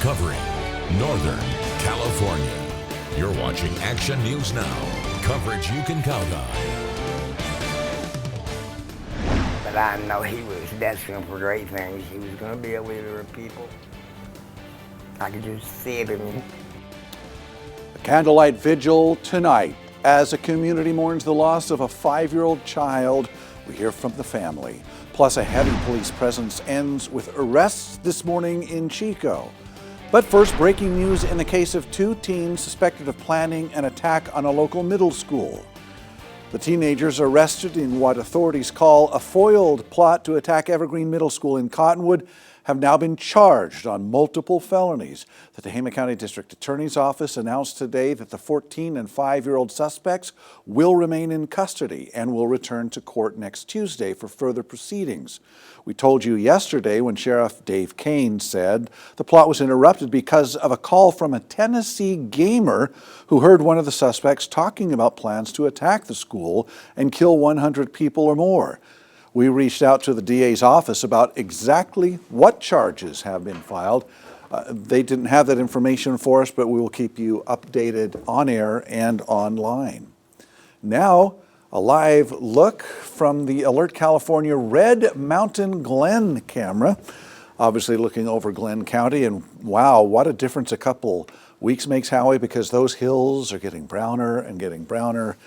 covering Northern California. You're watching Action News Now, coverage you can count on. But I know he was destined for great things. He was going to be a leader of people. I could just see it in him. A candlelight vigil tonight as a community mourns the loss of a 5-year-old child. We hear from the family. Plus, a heavy police presence ends with arrests this morning in Chico. But first, breaking news in the case of 2 teens suspected of planning an attack on a local middle school. The teenagers arrested in what authorities call a foiled plot to attack Evergreen Middle School in Cottonwood have now been charged on multiple felonies. The Tehama County District Attorney's Office announced today that the 14 and 5-year-old suspects will remain in custody and will return to court next Tuesday for further proceedings. We told you yesterday when Sheriff Dave Kane said the plot was interrupted because of a call from a Tennessee gamer who heard one of the suspects talking about plans to attack the school and kill 100 people or more. We reached out to the DA's office about exactly what charges have been filed. They didn't have that information for us, but we will keep you updated on air and online. Now, a live look from the Alert California Red Mountain Glen camera. Obviously looking over Glen County, and wow, what a difference a couple weeks makes, Howie, because those hills are getting browner and getting browner.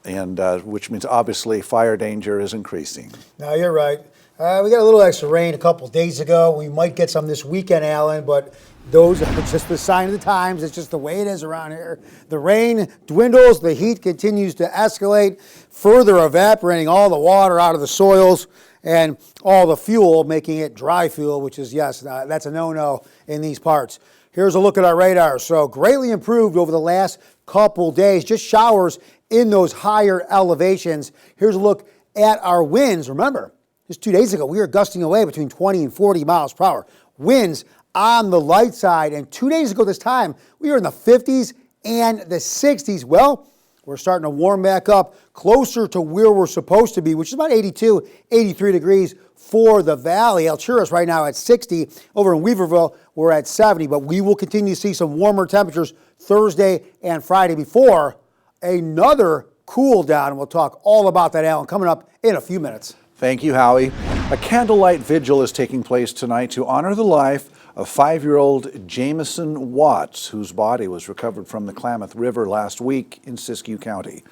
And which means obviously fire danger is increasing. No, you're right. We got a little extra rain a couple days ago. We might get some this weekend, Alan, but those are just the sign of the times. It's just the way it is around here. The rain dwindles, the heat continues to escalate, further evaporating all the water out of the soils and all the fuel, making it dry fuel, which is, yes, that's a no-no in these parts. Here's a look at our radar. So greatly improved over the last couple days, just showers in those higher elevations. Here's a look at our winds. Remember, just 2 days ago, we were gusting away between 20 and 40 miles per hour. Winds on the light side. And 2 days ago this time, we were in the 50s and the 60s. Well, we're starting to warm back up closer to where we're supposed to be, which is about 82, 83 degrees for the valley. Alturas right now at 60. Over in Weaverville, we're at 70. But we will continue to see some warmer temperatures Thursday and Friday before another cool down, and we'll talk all about that, Alan, coming up in a few minutes. Thank you, Howie. A candlelight vigil is taking place tonight to honor the life of 5-year-old Jamison Watts, whose body was recovered from the Klamath River last week in Siskiyou County.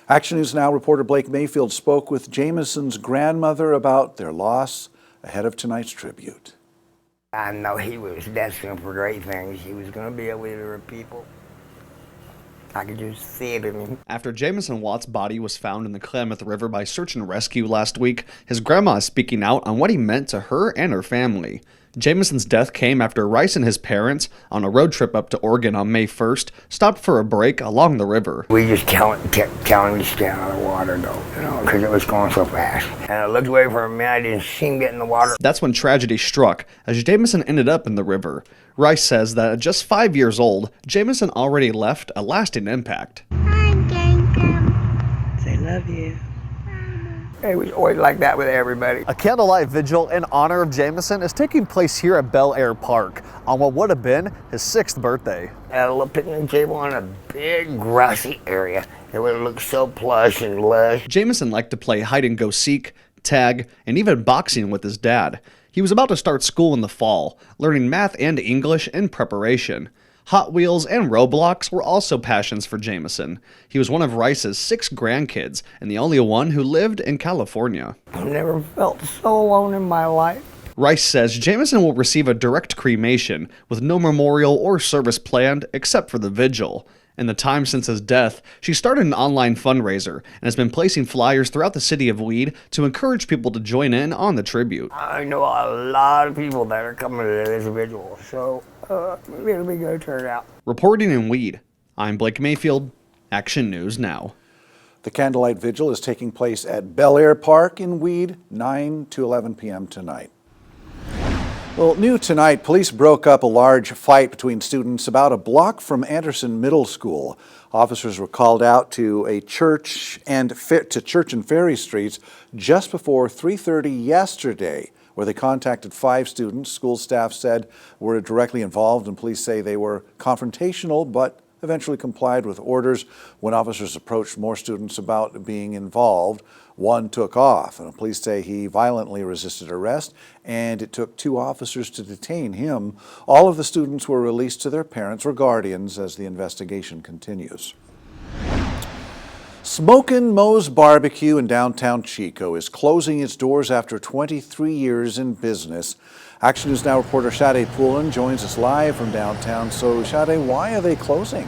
Action News Now reporter Blake Mayfield spoke with Jamison's grandmother about their loss ahead of tonight's tribute. I know he was destined for great things. He was going to be a leader of people. I could just see it in him. After Jamison Watts' body was found in the Klamath River by search and rescue last week, his grandma is speaking out on what he meant to her and her family. Jamison's death came after Rice and his parents, on a road trip up to Oregon on May 1st, stopped for a break along the river. We just kept telling him to stay out of the water, though, because it was going so fast. And I looked away for a minute, I didn't see him get in the water. That's when tragedy struck, as Jamison ended up in the river. Rice says that at just 5 years old, Jamison already left a lasting impact. Hi, Jacob. Say love you. It was always like that with everybody. A candlelight vigil in honor of Jamison is taking place here at Bel Air Park on what would have been his 6th birthday. I had a little picnic table on a big grassy area. It would look so plush and lush. Jamison liked to play hide-and-go-seek, tag, and even boxing with his dad. He was about to start school in the fall, learning math and English in preparation. Hot Wheels and Roblox were also passions for Jamison. He was one of Rice's 6 grandkids and the only one who lived in California. I've never felt so alone in my life. Rice says Jamison will receive a direct cremation with no memorial or service planned except for the vigil. In the time since his death, she started an online fundraiser and has been placing flyers throughout the city of Weed to encourage people to join in on the tribute. I know a lot of people that are coming to this vigil, so it'll be a good turnout. Reporting in Weed, I'm Blake Mayfield, Action News Now. The candlelight vigil is taking place at Bel Air Park in Weed, 9 to 11 p.m. tonight. Well, new tonight, police broke up a large fight between students about a block from Anderson Middle School. Officers were called out to Church and Ferry Streets just before 3:30 yesterday where they contacted 5 students. School staff said were directly involved, and police say they were confrontational but eventually complied with orders. When officers approached more students about being involved, one took off, and police say he violently resisted arrest, and it took 2 officers to detain him. All of the students were released to their parents or guardians as the investigation continues. Smokin' Moe's Barbecue in downtown Chico is closing its doors after 23 years in business. Action News Now reporter Sade Poulin joins us live from downtown. So, Sade, why are they closing?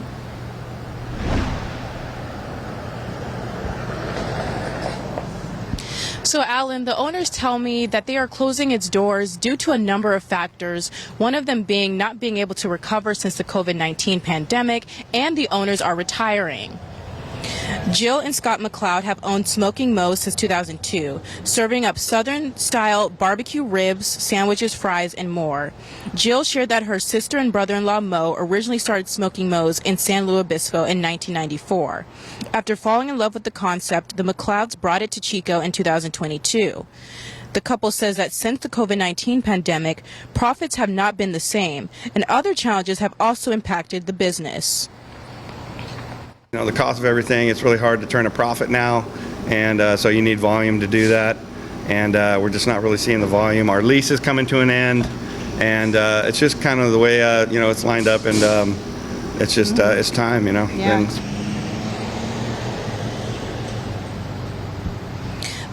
So, Alan, the owners tell me that they are closing its doors due to a number of factors, one of them being not being able to recover since the COVID-19 pandemic, and the owners are retiring. Jill and Scott McLeod have owned Smoking Moe's since 2002, serving up Southern-style barbecue ribs, sandwiches, fries, and more. Jill shared that her sister and brother-in-law Moe originally started Smoking Moe's in San Luis Obispo in 1994. After falling in love with the concept, the McLeods brought it to Chico in 2022. The couple says that since the COVID-19 pandemic, profits have not been the same, and other challenges have also impacted the business. You know, the cost of everything, it's really hard to turn a profit now, and so you need volume to do that, and we're just not really seeing the volume. Our lease is coming to an end, and it's just kind of the way, you know, it's lined up, and it's just, it's time, you know. Yeah.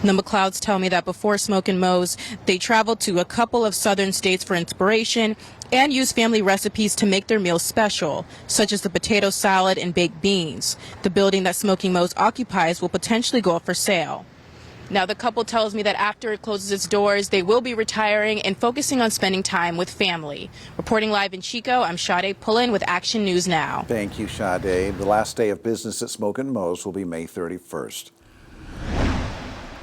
The McLeods tell me that before Smokin' Moe's, they traveled to a couple of southern states for inspiration and used family recipes to make their meals special, such as the potato salad and baked beans. The building that Smoking Moe's occupies will potentially go up for sale. Now, the couple tells me that after it closes its doors, they will be retiring and focusing on spending time with family. Reporting live in Chico, I'm Sade Poulin with Action News Now. Thank you, Sade. The last day of business at Smokin' Moe's will be May 31st.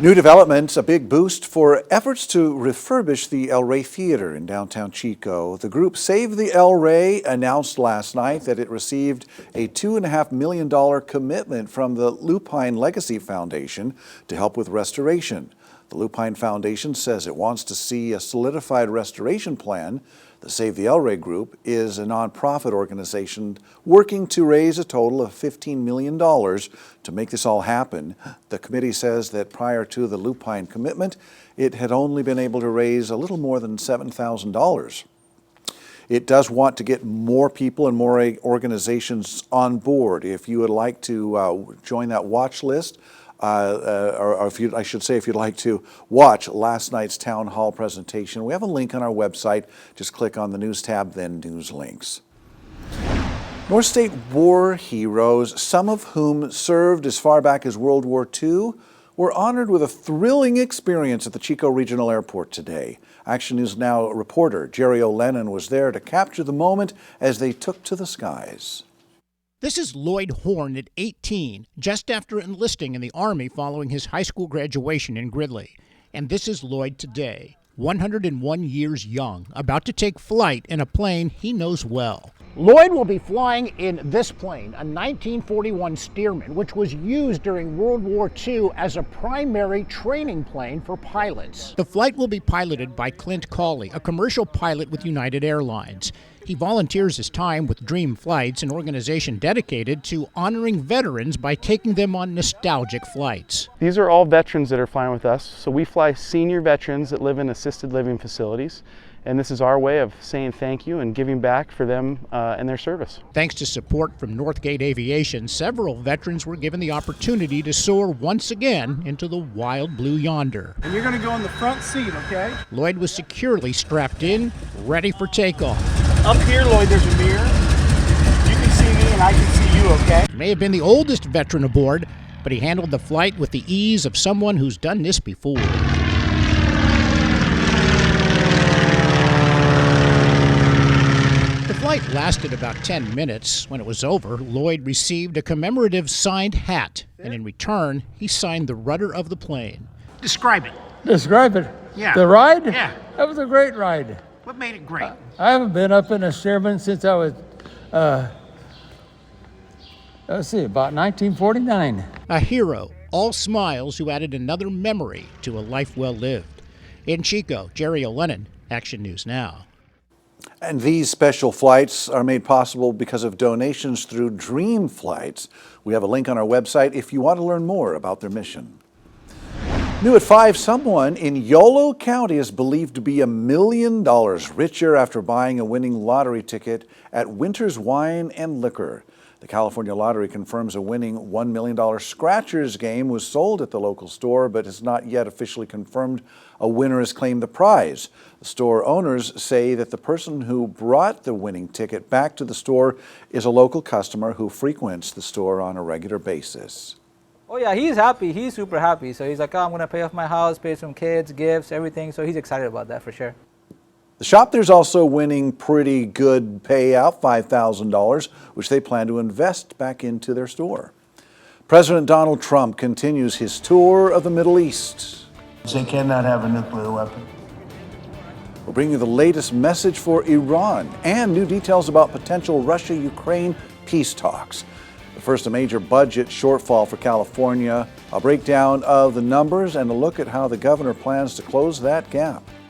New developments, a big boost for efforts to refurbish the El Rey Theater in downtown Chico. The group Save the El Rey announced last night that it received a $2.5 million commitment from the Lupine Legacy Foundation to help with restoration. The Lupine Foundation says it wants to see a solidified restoration plan. The Save the El Rey Group is a nonprofit organization working to raise a total of $15 million to make this all happen. The committee says that prior to the Lupine commitment, it had only been able to raise a little more than $7,000. It does want to get more people and more organizations on board. If you would like to join that watch list, or if you'd like to watch last night's town hall presentation, we have a link on our website. Just click on the news tab, then news links. North State war heroes, some of whom served as far back as World War II, were honored with a thrilling experience at the Chico Regional Airport today. Action News Now reporter Jerry O'Lennon was there to capture the moment as they took to the skies. This is Lloyd Horn at 18, just after enlisting in the Army following his high school graduation in Gridley. And this is Lloyd today, 101 years young, about to take flight in a plane he knows well. Lloyd will be flying in this plane, a 1941 Stearman, which was used during World War II as a primary training plane for pilots. The flight will be piloted by Clint Cawley, a commercial pilot with United Airlines. He volunteers his time with Dream Flights, an organization dedicated to honoring veterans by taking them on nostalgic flights. These are all veterans that are flying with us. So we fly senior veterans that live in assisted living facilities. And this is our way of saying thank you and giving back for them and their service. Thanks to support from Northgate Aviation, several veterans were given the opportunity to soar once again into the wild blue yonder. And you're going to go in the front seat, okay? Lloyd was securely strapped in, ready for takeoff. Up here, Lloyd, there's a mirror. You can see me and I can see you, okay? He may have been the oldest veteran aboard, but he handled the flight with the ease of someone who's done this before. The flight lasted about 10 minutes. When it was over, Lloyd received a commemorative signed hat, and in return, he signed the rudder of the plane. Describe it. Describe it? Yeah. The ride? Yeah. That was a great ride. What made it great? I haven't been up in a Stearman since I was, about 1949. A hero, all smiles, who added another memory to a life well lived. In Chico, Jerry O'Lennon, Action News Now. And these special flights are made possible because of donations through Dream Flights. We have a link on our website if you want to learn more about their mission. New at 5, someone in Yolo County is believed to be $1 million richer after buying a winning lottery ticket at Winter's Wine and Liquor. The California Lottery confirms a winning $1 million Scratchers game was sold at the local store, but has not yet officially confirmed a winner has claimed the prize. The store owners say that the person who brought the winning ticket back to the store is a local customer who frequents the store on a regular basis. Oh yeah, he's happy. He's super happy. So he's like, oh, I'm going to pay off my house, pay some kids, gifts, everything. So he's excited about that for sure. The shop there's also winning pretty good payout, $5,000, which they plan to invest back into their store. President Donald Trump continues his tour of the Middle East. They cannot have a nuclear weapon. We'll bring you the latest message for Iran and new details about potential Russia-Ukraine peace talks. First, a major budget shortfall for California, a breakdown of the numbers, and a look at how the governor plans to close that gap.